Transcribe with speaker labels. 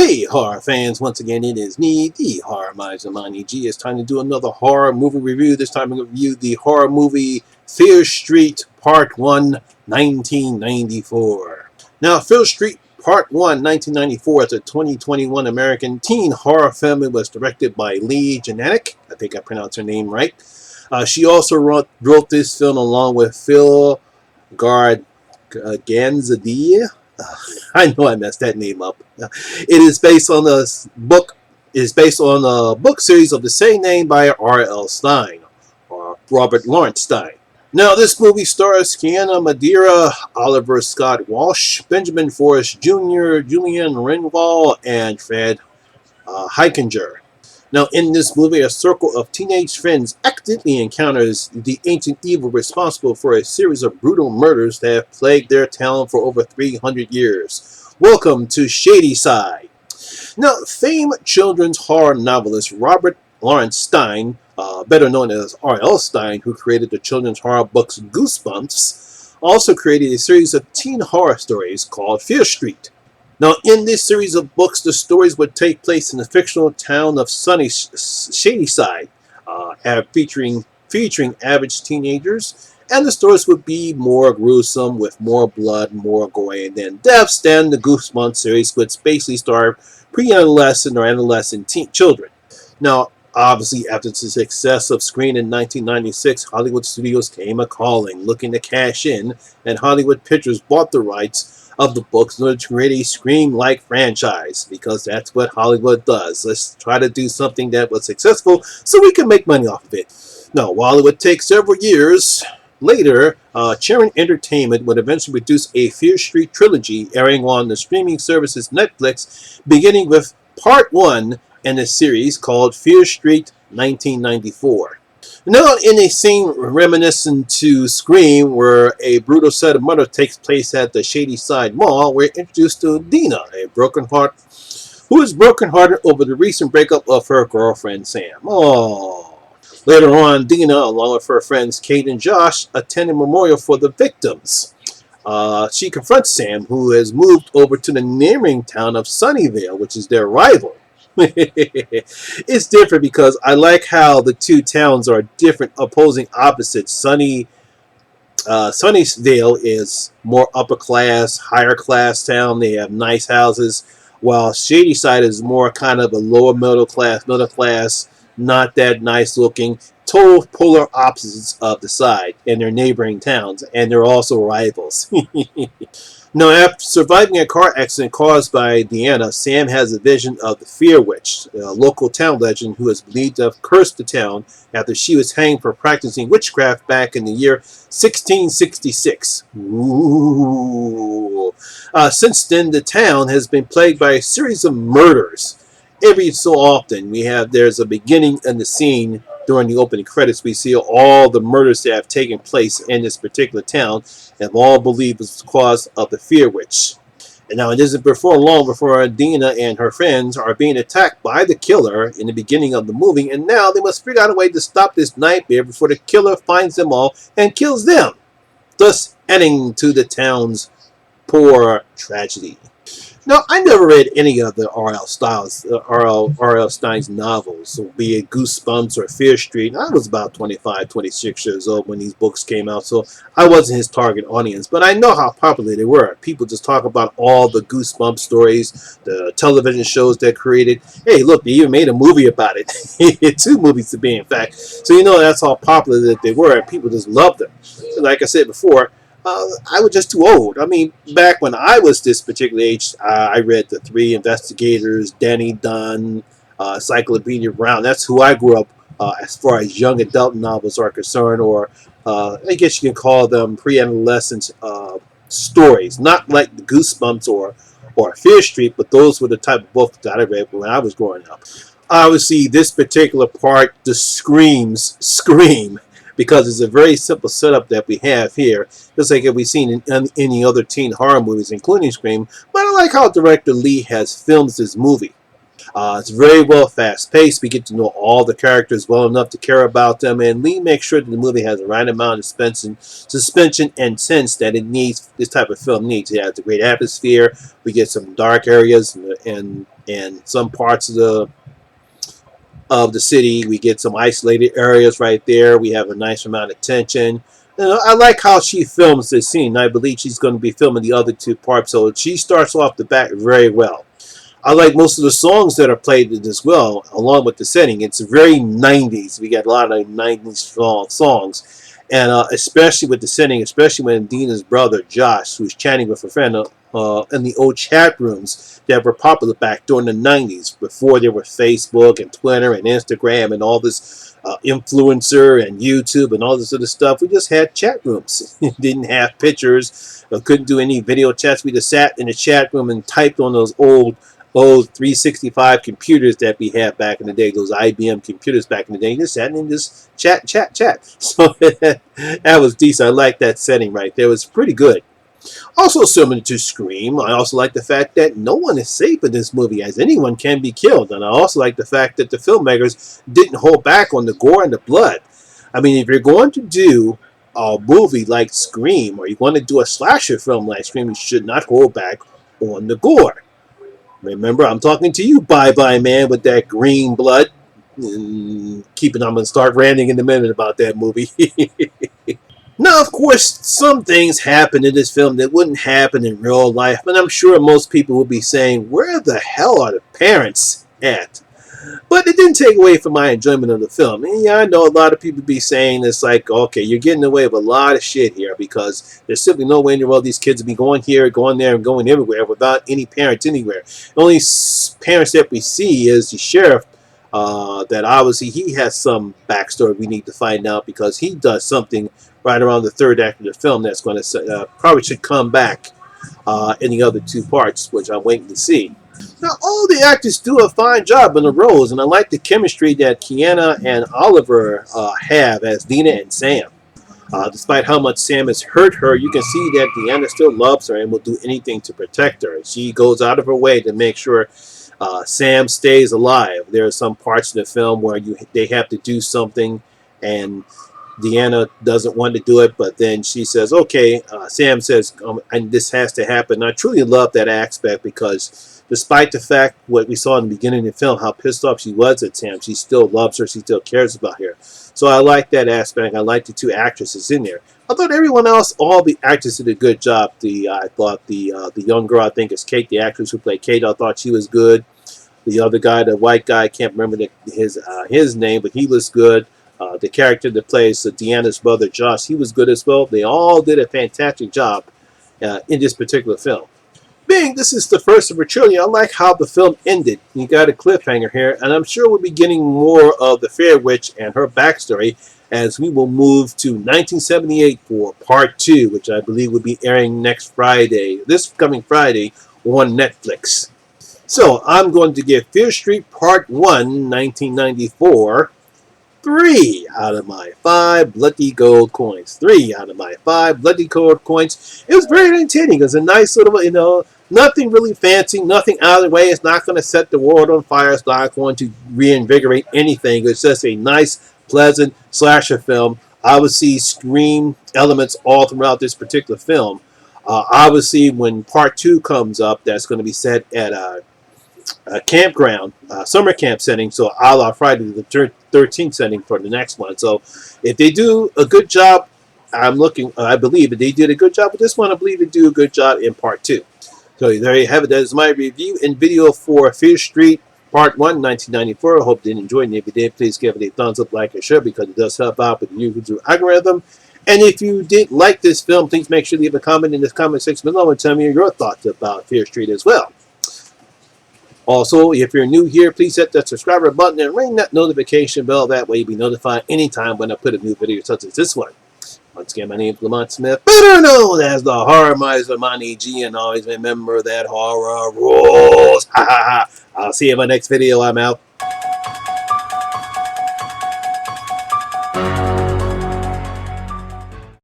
Speaker 1: Hey horror fans, once again it is me, the Horror Miser Monty G. It's time to do another horror movie review. This time I'm going to review the horror movie Fear Street Part 1, 1994. Now, Fear Street Part 1, 1994 is a 2021 American teen horror film. It was directed by Lee Janek. I think I pronounced her name right. She also wrote this film along with Phil Ganzadie. I know I messed that name up. It is based on a book. Series of the same name by R.L. Stine, or Robert Lawrence Stine. Now, this movie stars Kiana Madeira, Oliver Scott Walsh, Benjamin Forrest Jr., Julian Renwall, and Fred Heikinger. Now, in this movie, a circle of teenage friends accidentally encounters the ancient evil responsible for a series of brutal murders that have plagued their town for over 300 years. Welcome to Shadyside. Now, famed children's horror novelist Robert Lawrence Stine, better known as R.L. Stine, who created the children's horror books Goosebumps, also created a series of teen horror stories called Fear Street. Now, in this series of books, the stories would take place in the fictional town of Shadyside, featuring average teenagers, and the stories would be more gruesome, with more blood, more gore, and then deaths than the Goosebumps series, which basically star pre-adolescent or adolescent children. Now, obviously, after the success of Scream in 1996, Hollywood studios came a-calling, looking to cash in, and Hollywood Pictures bought the rights of the books in order to create a Scream-like franchise, because that's what Hollywood does. Let's try to do something that was successful so we can make money off of it. Now, while it would take several years later, Charon Entertainment would eventually produce a Fear Street trilogy airing on the streaming services Netflix, beginning with Part 1 in a series called Fear Street 1994. Now, in a scene reminiscent to Scream, where a brutal set of murder takes place at the Shadyside Mall, we're introduced to Dina, who is brokenhearted over the recent breakup of her girlfriend Sam. Oh. Later on, Dina, along with her friends Kate and Josh, attend a memorial for the victims. She confronts Sam, who has moved over to the neighboring town of Sunnyvale, which is their rival. It's different because I like how the two towns are different, opposing opposites. Sunnyvale is more upper class, higher class town. They have nice houses, while Shadyside is more kind of a lower middle class, not that nice looking. Total polar opposites of the side in their neighboring towns, and they're also rivals. Now, after surviving a car accident caused by Deanna, Sam has a vision of the Fear Witch, a local town legend who is believed to have cursed the town after she was hanged for practicing witchcraft back in the year 1666. Ooh. Since then, the town has been plagued by a series of murders. Every so often, there's a beginning in the scene. During the opening credits, we see all the murders that have taken place in this particular town, and all believed was the cause of the Fear Witch. And now it isn't long before Dina and her friends are being attacked by the killer in the beginning of the movie, and now they must figure out a way to stop this nightmare before the killer finds them all and kills them, thus ending to the town's poor tragedy. Now, I never read any of the R.L. Stine's novels, be it Goosebumps or Fear Street. I was about 25, 26 years old when these books came out, so I wasn't his target audience. But I know how popular they were. People just talk about all the Goosebumps stories, the television shows they created. Hey, look, they even made a movie about it. 2 movies to be, in fact. So you know that's how popular that they were, and people just loved them. Like I said before, I was just too old. I mean, back when I was this particular age, I read The Three Investigators, Danny Dunn, Encyclopedia Brown. That's who I grew up as far as young adult novels are concerned, or I guess you can call them pre-adolescent stories. Not like the Goosebumps or Fear Street, but those were the type of books that I read when I was growing up. Obviously, this particular part, the screams scream, because it's a very simple setup that we have here, just like we've seen in any other teen horror movies, including Scream. But I like how director Lee has filmed this movie. It's very well fast-paced. We get to know all the characters well enough to care about them, and Lee makes sure that the movie has the right amount of suspension and tense that it needs. This type of film needs. It has a great atmosphere. We get some dark areas and In some parts of the city, we get some isolated areas right there. We have a nice amount of tension. I like how she films this scene. I believe she's going to be filming the other two parts, so she starts off the bat very well. I like most of the songs that are played in as well, along with the setting. It's very 90s. We got a lot of 90s songs. And especially with the setting, especially when Dina's brother, Josh, who's chatting with a friend in the old chat rooms that were popular back during the 90s, before there were Facebook and Twitter and Instagram and all this influencer and YouTube and all this other stuff. We just had chat rooms. Didn't have pictures, couldn't do any video chats. We just sat in the chat room and typed on those old 365 computers that we had back in the day, those IBM computers back in the day. You just sat and just chat. So that was decent. I like that setting right there. It was pretty good. Also similar to Scream, I also like the fact that no one is safe in this movie, as anyone can be killed. And I also like the fact that the filmmakers didn't hold back on the gore and the blood. I mean, if you're going to do a movie like Scream, or you want to do a slasher film like Scream, you should not hold back on the gore. Remember, I'm talking to you, bye-bye man, with that green blood. I'm going to start ranting in a minute about that movie. Now, of course, some things happen in this film that wouldn't happen in real life, and I'm sure most people will be saying, where the hell are the parents at? But it didn't take away from my enjoyment of the film. And yeah, I know a lot of people be saying it's like, okay, you're getting away with a lot of shit here, because there's simply no way in the world these kids will be going here, going there, and going everywhere without any parents anywhere. The only parents that we see is the sheriff, that obviously he has some backstory we need to find out, because he does something right around the third act of the film that's going to probably should come back in the other two parts, which I'm waiting to see. Now, all the actors do a fine job in the roles, and I like the chemistry that Kiana and Oliver have as Dina and Sam. Despite how much Sam has hurt her, you can see that Deanna still loves her and will do anything to protect her. She goes out of her way to make sure Sam stays alive. There are some parts in the film where they have to do something, and Deanna doesn't want to do it, but then she says, okay, Sam says, and this has to happen. And I truly love that aspect, because despite the fact what we saw in the beginning of the film, how pissed off she was at Sam, she still loves her, she still cares about her. So I like that aspect. I like the two actresses in there. I thought everyone else, all the actors did a good job. I thought the young girl, I think it's Kate, the actress who played Kate, I thought she was good. The other guy, the white guy, I can't remember his name, but he was good. The character that plays Deanna's brother, Josh, he was good as well. They all did a fantastic job in this particular film. Being this is the first of a trilogy, I like how the film ended. You got a cliffhanger here, and I'm sure we'll be getting more of the Fair Witch and her backstory as we will move to 1978 for Part 2, which I believe will be airing next Friday, this coming Friday, on Netflix. So I'm going to give Fear Street Part 1, 1994, 3 out of my 5 bloody gold coins. 3 out of my 5 bloody gold coins. It was very entertaining. It was a nice little, nothing really fancy, nothing out of the way. It's not going to set the world on fire. It's not going to reinvigorate anything. It's just a nice, pleasant slasher film. Obviously, Scream elements all throughout this particular film. Obviously, when Part 2 comes up, that's going to be set at campground, summer camp setting, so a la Friday the 13th setting for the next one. So if they do a good job, I believe that they did a good job with this one. I believe they do a good job in Part 2. So there you have it. That is my review and video for Fear Street Part 1, 1994. I hope you enjoyed it. And if you did, please give it a thumbs up, like, and share, because it does help out with the YouTube algorithm. And if you did like this film, please make sure to leave a comment in the comment section below and tell me your thoughts about Fear Street as well. Also, if you're new here, please hit that subscriber button and ring that notification bell. That way you'll be notified anytime when I put a new video such as this one. Once again, my name is Lamont Smith, better known as the Horror Miser Monty G, and always remember that horror rules. Ha ha ha. I'll see you in my next video. I'm out.